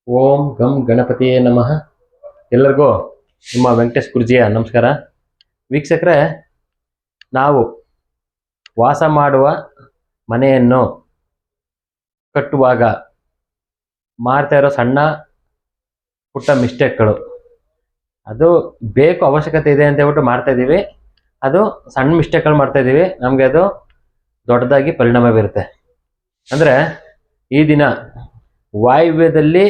ಓಂ ಗಂ ಗಣಪತಿಯೇ ನಮಃ. ಎಲ್ಲರಿಗೂ ನಿಮ್ಮ ವೆಂಕಟೇಶ್ ಗುರುಜಿಯ ನಮಸ್ಕಾರ. ವೀಕ್ಷಕರೇ, ನಾವು ವಾಸ ಮಾಡುವ ಮನೆಯನ್ನು ಕಟ್ಟುವಾಗ ಮಾಡ್ತಾ ಇರೋ ಸಣ್ಣ ಪುಟ್ಟ ಮಿಸ್ಟೇಕ್ಗಳು, ಅದು ಬೇಕು ಅವಶ್ಯಕತೆ ಇದೆ ಅಂತ ಹೇಳ್ಬಿಟ್ಟು ಮಾಡ್ತಾ ಇದ್ದೀವಿ. ಅದು ಸಣ್ಣ ಮಿಸ್ಟೇಕ್ಗಳು ಮಾಡ್ತಾ ಇದ್ದೀವಿ, ನಮಗೆ ಅದು ದೊಡ್ಡದಾಗಿ ಪರಿಣಾಮ ಬೀರುತ್ತೆ. ಅಂದರೆ ಈ ದಿನ ವಾಯುವ್ಯದಲ್ಲಿ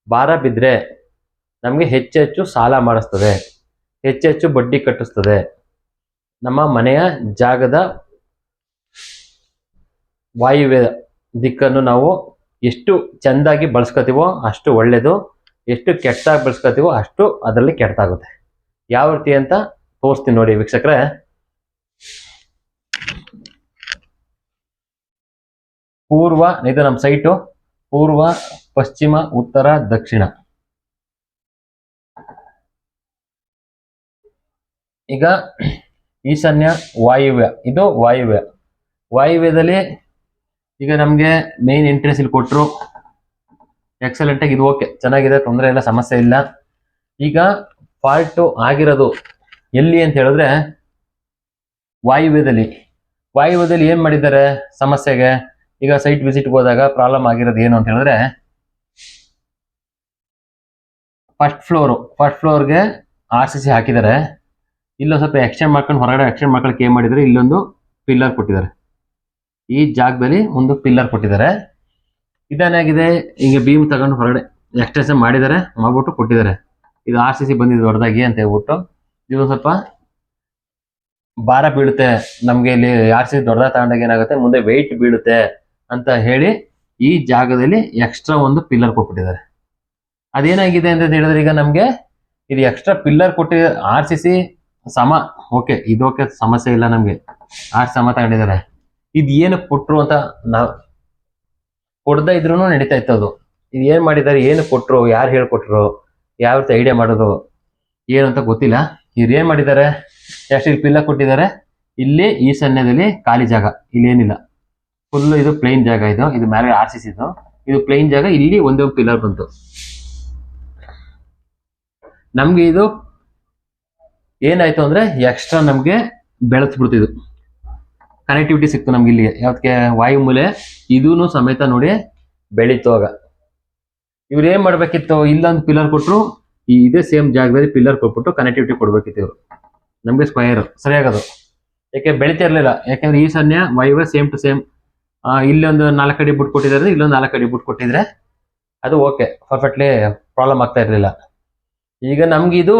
ಭಾರ ಬಿದ್ದರೆ ನಮಗೆ ಹೆಚ್ಚೆಚ್ಚು ಸಾಲ ಮಾಡಿಸ್ತದೆ, ಹೆಚ್ಚೆಚ್ಚು ಬಡ್ಡಿ ಕಟ್ಟಿಸ್ತದೆ. ನಮ್ಮ ಮನೆಯ ಜಾಗದ ವಾಯುವ್ಯ ದಿಕ್ಕನ್ನು ನಾವು ಎಷ್ಟು ಚೆಂದಾಗಿ ಬಳಸ್ಕೊತೀವೋ ಅಷ್ಟು ಒಳ್ಳೆಯದು, ಎಷ್ಟು ಕೆಟ್ಟದಾಗಿ ಬಳಸ್ಕೊತೀವೋ ಅಷ್ಟು ಅದರಲ್ಲಿ ಕೆಟ್ಟದಾಗುತ್ತೆ. ಯಾವ ರೀತಿ ಅಂತ ತೋರಿಸ್ತೀನಿ ನೋಡಿ ವೀಕ್ಷಕರೇ. ಪೂರ್ವ, ಇದು ನಮ್ಮ ಸೈಟು, ಪೂರ್ವ, ಪಶ್ಚಿಮ, ಉತ್ತರ, ದಕ್ಷಿಣ. ಈಗ ಈಶಾನ್ಯ ವಾಯುವ್ಯ, ಇದು ವಾಯುವ್ಯ. ವಾಯುವ್ಯದಲ್ಲಿ ಈಗ ನಮಗೆ ಮೇನ್ ಎಂಟ್ರೆನ್ಸ್ ಇಲ್ಲಿ ಕೊಟ್ಟರು, ಎಕ್ಸಲೆಂಟ್ ಆಗಿ, ಇದು ಓಕೆ, ಚೆನ್ನಾಗಿದೆ, ತೊಂದರೆ ಇಲ್ಲ, ಸಮಸ್ಯೆ ಇಲ್ಲ. ಈಗ ಫಾಲ್ಟು ಆಗಿರೋದು ಎಲ್ಲಿ ಅಂತ ಹೇಳಿದ್ರೆ ವಾಯುವ್ಯದಲ್ಲಿ. ವಾಯುವ್ಯದಲ್ಲಿ ಏನು ಮಾಡಿದ್ದಾರೆ ಸಮಸ್ಯೆಗೆ? ಈಗ ಸೈಟ್ ವಿಸಿಟ್ಗೆ ಹೋದಾಗ ಪ್ರಾಬ್ಲಮ್ ಆಗಿರೋದು ಏನು ಅಂತ ಹೇಳಿದ್ರೆ, ಫಸ್ಟ್ ಫ್ಲೋರ್ಗೆ RCC ಹಾಕಿದ್ದಾರೆ. ಇಲ್ಲೊಂದು ಸ್ವಲ್ಪ ಎಕ್ಸ್ಟೆಂಡ್ ಮಾಡ್ಕೊಂಡು ಹೊರಗಡೆ ಎಕ್ಸ್ಟೆಂಡ್ ಮಾಡ್ಕೊಳಕ್ಕೆ ಏನು ಮಾಡಿದ್ದಾರೆ, ಇಲ್ಲೊಂದು ಪಿಲ್ಲರ್ ಕೊಟ್ಟಿದ್ದಾರೆ. ಈ ಜಾಗದಲ್ಲಿ ಒಂದು ಪಿಲ್ಲರ್ ಕೊಟ್ಟಿದ್ದಾರೆ. ಇದೇನಾಗಿದೆ, ಹಿಂಗೆ ಬೀಮ್ ತಗೊಂಡು ಹೊರಗಡೆ ಎಕ್ಸ್ಟೆನ್ಷನ್ ಮಾಡ್ಬಿಟ್ಟು ಕೊಟ್ಟಿದ್ದಾರೆ. ಇದು RCC ಬಂದಿದೆ ದೊಡ್ಡದಾಗಿ ಅಂತ ಹೇಳ್ಬಿಟ್ಟು. ಇದು ಸ್ವಲ್ಪ ಭಾರ ಬೀಳುತ್ತೆ ನಮಗೆ, ಇಲ್ಲಿ RCC ದೊಡ್ಡದಾಗಿ ತಗೊಂಡಾಗ ಏನಾಗುತ್ತೆ, ಮುಂದೆ ವೆಯ್ಟ್ ಬೀಳುತ್ತೆ ಅಂತ ಹೇಳಿ ಈ ಜಾಗದಲ್ಲಿ ಎಕ್ಸ್ಟ್ರಾ ಒಂದು ಪಿಲ್ಲರ್ ಕೊಟ್ಬಿಟ್ಟಿದ್ದಾರೆ. ಅದೇನಾಗಿದೆ ಅಂತ ಹೇಳಿದ್ರೆ, ಈಗ ನಮಗೆ ಇದು ಎಕ್ಸ್ಟ್ರಾ ಪಿಲ್ಲರ್ ಕೊಟ್ಟಿದೆ. RCC ಸಮ ಓಕೆ, ಇದೋಕೆ ಸಮಸ್ಯೆ ಇಲ್ಲ, ನಮಗೆ ಸಮ ತಗೊಂಡಿದ್ದಾರೆ. ಇದು ಏನಕ್ಕೆ ಕೊಟ್ರು ಅಂತ ನಾವು ಕೊಡ್ದ ಇದ್ರೂ ನಡೀತಾ ಇತ್ತು. ಅದು ಇದು ಏನು ಮಾಡಿದ್ದಾರೆ, ಏನು ಕೊಟ್ಟರು, ಯಾರು ಹೇಳ್ಕೊಟ್ರು, ಯಾವ ರೀತಿ ಐಡಿಯಾ ಮಾಡೋದು ಏನು ಅಂತ ಗೊತ್ತಿಲ್ಲ. ಇವ್ರು ಏನು ಮಾಡಿದ್ದಾರೆ, ಎಷ್ಟು ಇಲ್ಲಿ ಪಿಲ್ಲರ್ ಕೊಟ್ಟಿದ್ದಾರೆ. ಇಲ್ಲಿ ಈಶಾನ್ಯದಲ್ಲಿ ಖಾಲಿ ಜಾಗ, ಇಲ್ಲಿ ಏನಿಲ್ಲ, ಫುಲ್ ಇದು ಪ್ಲೇನ್ ಜಾಗ. ಇದು ಮೇಲೆ RCC ಇದು ಪ್ಲೇನ್ ಜಾಗ. ಇಲ್ಲಿ ಒಂದೇ ಒಂದು ಪಿಲ್ಲರ್ ಬಂತು. ನಮ್ಗೆ ಇದು ಏನಾಯ್ತು ಅಂದ್ರೆ ಎಕ್ಸ್ಟ್ರಾ ನಮ್ಗೆ ಬೆಳೆಸ್ಬಿಡ್ತಿದ್ದು, ಕನೆಕ್ಟಿವಿಟಿ ಸಿಕ್ತು ನಮ್ಗೆ ಇಲ್ಲಿಗೆ. ಯಾವ್ದಕ್ಕೆ? ವಾಯು ಮೂಲೆ ಇದೂ ಸಮೇತ ನೋಡಿ ಬೆಳೀತು. ಆಗ ಇವ್ರು ಏನ್ ಮಾಡ್ಬೇಕಿತ್ತು, ಇಲ್ಲೊಂದು ಪಿಲ್ಲರ್ ಕೊಟ್ರು, ಇದೇ ಸೇಮ್ ಜಾಗದಲ್ಲಿ ಪಿಲ್ಲರ್ ಕೊಟ್ಬಿಟ್ಟು ಕನೆಕ್ಟಿವಿಟಿ ಕೊಡ್ಬೇಕಿತ್ತು ಇವರು. ನಮ್ಗೆ ಸ್ಕ್ವಯರ್ ಸರಿಯಾಗದು, ಯಾಕೆ ಬೆಳಿತಾ ಇರ್ಲಿಲ್ಲ. ಯಾಕೆಂದ್ರೆ ಈಶಾನ್ಯ ವಾಯುವ್ಯ ಸೇಮ್ ಟು ಸೇಮ್. ಇಲ್ಲೊಂದು 4 ಅಡಿ ಬಿಟ್ಟು ಕೊಟ್ಟಿದ್ದಾರೆ, ಇಲ್ಲೊಂದು 4 ಅಡಿ ಬಿಟ್ಟು ಕೊಟ್ಟಿದ್ರೆ ಅದು ಓಕೆ, ಪರ್ಫೆಕ್ಟ್ಲಿ ಪ್ರಾಬ್ಲಮ್ ಆಗ್ತಾ ಇರಲಿಲ್ಲ. ಈಗ ನಮ್ಗೆ ಇದು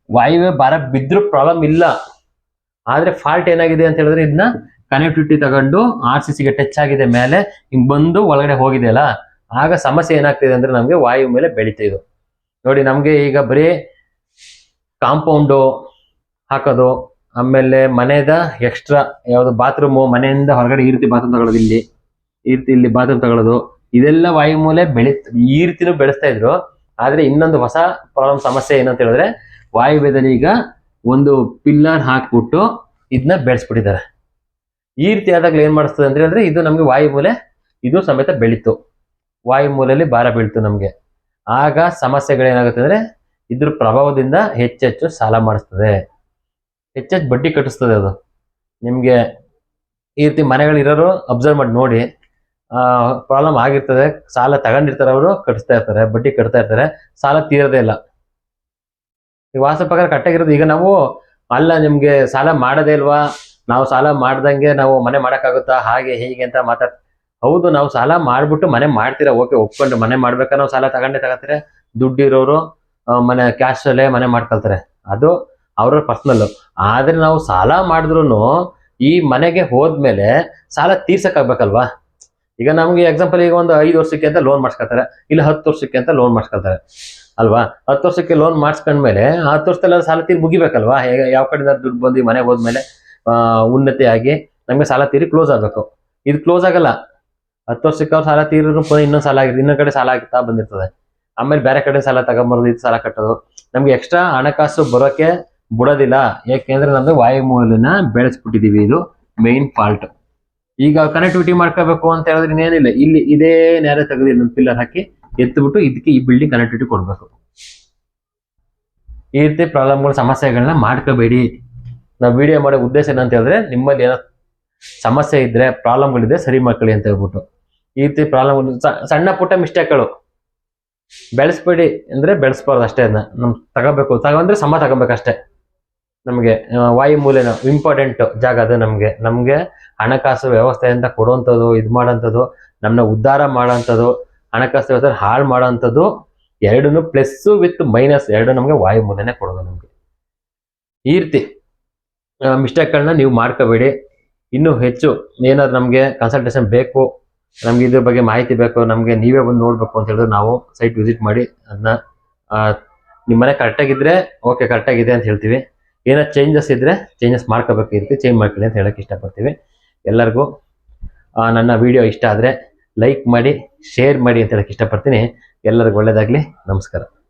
ವಾಯುವ್ಯ ಭಾರ ಬಿದ್ದರೂ ಪ್ರಾಬ್ಲಮ್ ಇಲ್ಲ. ಆದ್ರೆ ಫಾಲ್ಟ್ ಏನಾಗಿದೆ ಅಂತ ಹೇಳಿದ್ರೆ, ಇದನ್ನ ಕನೆಕ್ಟಿವಿಟಿ ತಗೊಂಡು RCCಗೆ ಟಚ್ ಆಗಿದೆ ಮೇಲೆ, ಹಿಂಗ್ ಬಂದು ಒಳಗಡೆ ಹೋಗಿದೆ ಅಲ್ಲ, ಆಗ ಸಮಸ್ಯೆ ಏನಾಗ್ತಿದೆ ಅಂದ್ರೆ ನಮ್ಗೆ ವಾಯು ಮೇಲೆ ಬೆಳೀತಾ ಇದು ನೋಡಿ. ನಮ್ಗೆ ಈಗ ಬರೀ ಕಾಂಪೌಂಡು ಹಾಕೋದು, ಆಮೇಲೆ ಮನೆದ ಎಕ್ಸ್ಟ್ರಾ ಯಾವ್ದು ಬಾತ್ರೂಮು, ಮನೆಯಿಂದ ಹೊರಗಡೆ ಈ ರೀತಿ ಬಾತ್ರೂಮ್ ತಗೊಳ್ಳೋದು, ಇಲ್ಲಿ ಬಾತ್ರೂಮ್ ತಗೊಳ್ಳೋದು, ಇದೆಲ್ಲ ವಾಯು ಮೂಲೆ ಈ ರೀತಿನೂ ಬೆಳೆಸ್ತಾ ಇದ್ರು. ಆದ್ರೆ ಇನ್ನೊಂದು ಹೊಸ ಪ್ರಾಬ್ಲಮ್ ಸಮಸ್ಯೆ ಏನಂತ ಹೇಳಿದ್ರೆ, ವಾಯುವ್ಯದಲ್ಲಿ ಈಗ ಒಂದು ಪಿಲ್ಲರ್ ಹಾಕ್ಬಿಟ್ಟು ಇದನ್ನ ಬೆಳೆಸ್ಬಿಟ್ಟಿದ್ದಾರೆ. ಈ ರೀತಿ ಆದಾಗ್ಲೂ ಏನ್ ಮಾಡಿಸ್ತದೆ ಅಂತ ಹೇಳಿದ್ರೆ, ಇದು ನಮ್ಗೆ ವಾಯು ಮೂಲೆ ಇದು ಸಮೇತ ಬೆಳೀತು, ವಾಯು ಮೂಲೆಯಲ್ಲಿ ಭಾರ ಬೀಳ್ತು ನಮ್ಗೆ. ಆಗ ಸಮಸ್ಯೆಗಳೇನಾಗುತ್ತೆ ಅಂದ್ರೆ, ಇದ್ರ ಪ್ರಭಾವದಿಂದ ಹೆಚ್ಚೆಚ್ಚು ಸಾಲ ಮಾಡಿಸ್ತದೆ, ಹೆಚ್ಚೆಚ್ಚು ಬಡ್ಡಿ ಕಟ್ಟಿಸ್ತದೆ. ಅದು ನಿಮ್ಗೆ ಈ ರೀತಿ ಮನೆಗಳಿರೋರು ಅಬ್ಸರ್ವ್ ಮಾಡಿ ನೋಡಿ, ಪ್ರಾಬ್ಲಮ್ ಆಗಿರ್ತದೆ. ಸಾಲ ತಗೊಂಡಿರ್ತಾರೆ, ಅವರು ಕಟ್ಟಿಸ್ತಾ ಇರ್ತಾರೆ, ಬಡ್ಡಿ ಕಟ್ತಾ ಇರ್ತಾರೆ, ಸಾಲ ತೀರದೇ ಇಲ್ಲ. ಈ ವಾಸ ಪ್ರಕಾರ ಕಟ್ಟಾಗಿರೋದು. ಈಗ ನಾವು ಅಲ್ಲ, ನಿಮ್ಗೆ ಸಾಲ ಮಾಡೋದೇ ಇಲ್ವಾ, ನಾವು ಸಾಲ ಮಾಡ್ದಂಗೆ ನಾವು ಮನೆ ಮಾಡೋಕ್ಕಾಗುತ್ತಾ, ಹಾಗೆ ಹೀಗೆ ಅಂತ ಹೌದು, ನಾವು ಸಾಲ ಮಾಡ್ಬಿಟ್ಟು ಮನೆ ಮಾಡ್ತೀರಾ, ಓಕೆ, ಒಪ್ಕೊಂಡು ಮನೆ ಮಾಡ್ಬೇಕಾದ್ರೆ ನಾವು ಸಾಲ ತಗೊಂತೀರಾ. ದುಡ್ಡಿರೋರು ಮನೆ ಕ್ಯಾಶ್ ಅಲ್ಲೇ ಮನೆ ಮಾಡ್ಕೊಳ್ತಾರೆ, ಅದು ಅವ್ರ ಪರ್ಸನಲ್. ಆದ್ರೆ ನಾವು ಸಾಲ ಮಾಡಿದ್ರು ಈ ಮನೆಗೆ ಹೋದ್ಮೇಲೆ ಸಾಲ ತೀರ್ಸಕ್ಕಾಗ್ಬೇಕಲ್ವಾ. ಈಗ ನಮ್ಗೆ ಎಕ್ಸಾಂಪಲ್, ಈಗ ಒಂದು 5 ವರ್ಷಕ್ಕೆ ಅಂತ ಲೋನ್ ಮಾಡಿಸ್ಕೊತಾರೆ, ಇಲ್ಲ 10 ವರ್ಷಕ್ಕೆ ಅಂತ ಲೋನ್ ಮಾಡಿಸ್ಕೊತಾರೆ ಅಲ್ವಾ. 10 ವರ್ಷಕ್ಕೆ ಲೋನ್ ಮಾಡಿಸ್ಕೊಂಡ್ಮೇಲೆ 10 ವರ್ಷದಲ್ಲ ಸಾಲ ತೀರಿ ಮುಗಿಬೇಕಲ್ವಾ. ಯಾವ ಕಡೆಯಿಂದ ದುಡ್ಡು ಬಂದು ಮನೆಗೆ ಹೋದ್ಮೇಲೆ ಉನ್ನತಿ ಆಗಿ ನಮ್ಗೆ ಸಾಲ ತೀರಿ ಕ್ಲೋಸ್ ಆಗ್ಬೇಕು. ಇದು ಕ್ಲೋಸ್ ಆಗಲ್ಲ. 10 ವರ್ಷಕ್ಕೆ ಅವ್ರು ಸಾಲ ತೀರಿದ್ರು ಇನ್ನೊಂದು ಸಾಲ ಆಗಿರ್ತದೆ, ಇನ್ನೊಂದು ಕಡೆ ಸಾಲ ಆಗ್ತಾ ಬಂದಿರ್ತದೆ. ಆಮೇಲೆ ಬೇರೆ ಕಡೆ ಸಾಲ ತಗೊಂಬರೋದು, ಇದು ಸಾಲ ಕಟ್ಟೋದು, ನಮ್ಗೆ ಎಕ್ಸ್ಟ್ರಾ ಹಣಕಾಸು ಬರೋಕೆ ಬಿಡೋದಿಲ್ಲ. ಯಾಕೆಂದ್ರೆ ನಮ್ದು ವಾಯು ಮೂಲನ ಬೆಳೆಸ್ಬಿಟ್ಟಿದೀವಿ, ಇದು ಮೇನ್ ಫಾಲ್ಟ್. ಈಗ ಕನೆಕ್ಟಿವಿಟಿ ಮಾಡ್ಕೋಬೇಕು ಅಂತ ಹೇಳಿದ್ರೆ ಇನ್ನೇನಿಲ್ಲ, ಇಲ್ಲಿ ಇದೇ ನೇರ ತೆಗೆದು ಇನ್ನೊಂದು ಪಿಲ್ಲರ್ ಹಾಕಿ ಎತ್ಬಿಟ್ಟು ಇದಕ್ಕೆ ಈ ಬಿಲ್ಡಿಂಗ್ ಕನೆಕ್ಟಿವಿಟಿ ಕೊಡಬೇಕು. ಈ ರೀತಿ ಪ್ರಾಬ್ಲಮ್ಗಳು ಸಮಸ್ಯೆಗಳನ್ನ ಮಾಡ್ಕೋಬೇಡಿ. ನಾವು ವಿಡಿಯೋ ಮಾಡೋ ಉದ್ದೇಶ ಏನಂತ ಹೇಳಿದ್ರೆ ನಿಮ್ಮಲ್ಲಿ ಏನೋ ಸಮಸ್ಯೆ ಇದ್ರೆ ಪ್ರಾಬ್ಲಮ್ಗಳಿದೆ ಸರಿ ಮಾಡ್ಕೊಳ್ಳಿ ಅಂತ ಹೇಳ್ಬಿಟ್ಟು. ಈ ರೀತಿ ಪ್ರಾಬ್ಲಮ್ ಸಣ್ಣ ಪುಟ್ಟ ಮಿಸ್ಟೇಕ್ಗಳು ಬೆಳೆಸ್ಬೇಡಿ ಅಂದ್ರೆ ಬೆಳೆಸ್ಬಾರ್ದು ಅಷ್ಟೇ. ಅದನ್ನ ನಮ್ ತಗೊಂಡ್ರೆ ಸಮ ತಗೋಬೇಕಷ್ಟೇ. ನಮಗೆ ವಾಯುಮೂಲೆನ ಇಂಪಾರ್ಟೆಂಟ್ ಜಾಗ ಅದು. ನಮ್ಗೆ ಹಣಕಾಸು ವ್ಯವಸ್ಥೆ ಅಂತ ಕೊಡುವಂಥದ್ದು, ಇದು ಮಾಡೋಂಥದ್ದು, ನಮ್ಮನ್ನ ಉದ್ಧಾರ ಮಾಡೋಂಥದ್ದು, ಹಣಕಾಸು ವ್ಯವಸ್ಥೆ ಹಾಳು ಮಾಡೋಂಥದ್ದು ಎರಡೂ ಪ್ಲಸ್ ವಿತ್ ಮೈನಸ್ ಎರಡು ನಮಗೆ ವಾಯುಮೂಲೆನೇ ಕೊಡೋದು. ನಮಗೆ ಈ ರೀತಿ ಮಿಸ್ಟೇಕ್ಗಳನ್ನ ನೀವು ಮಾಡ್ಕೋಬೇಡಿ. ಇನ್ನೂ ಹೆಚ್ಚು ಏನಾದ್ರು ನಮಗೆ ಕನ್ಸಲ್ಟೇಷನ್ ಬೇಕು, ನಮ್ಗೆ ಇದ್ರ ಬಗ್ಗೆ ಮಾಹಿತಿ ಬೇಕು, ನಮಗೆ ನೀವೇ ಬಂದು ನೋಡ್ಬೇಕು ಅಂತ ಹೇಳಿದ್ರೆ ನಾವು ಸೈಟ್ ವಿಸಿಟ್ ಮಾಡಿ ಅದನ್ನ ನಿಮ್ಮ ಮನೆ ಕರೆಕ್ಟಾಗಿದ್ರೆ ಓಕೆ ಕರೆಕ್ಟಾಗಿದೆ ಅಂತ ಹೇಳ್ತೀವಿ. ಏನೋ ಚೇಂಜಸ್ ಇದ್ರೆ ಚೇಂಜಸ್ ಮಾಡ್ಕೋಬೇಕು, ಈ ರೀತಿ ಚೇಂಜ್ ಮಾಡ್ಕೊಳ್ಳಿ ಅಂತ ಹೇಳಕ್ಕೆ ಇಷ್ಟಪಡ್ತೀವಿ. ಎಲ್ಲರಿಗೂ ನನ್ನ ವಿಡಿಯೋ ಇಷ್ಟ ಆದರೆ ಲೈಕ್ ಮಾಡಿ, ಶೇರ್ ಮಾಡಿ ಅಂತ ಹೇಳಕ್ಕೆ ಇಷ್ಟಪಡ್ತೀನಿ. ಎಲ್ಲರಿಗೂ ಒಳ್ಳೆಯದಾಗಲಿ. ನಮಸ್ಕಾರ.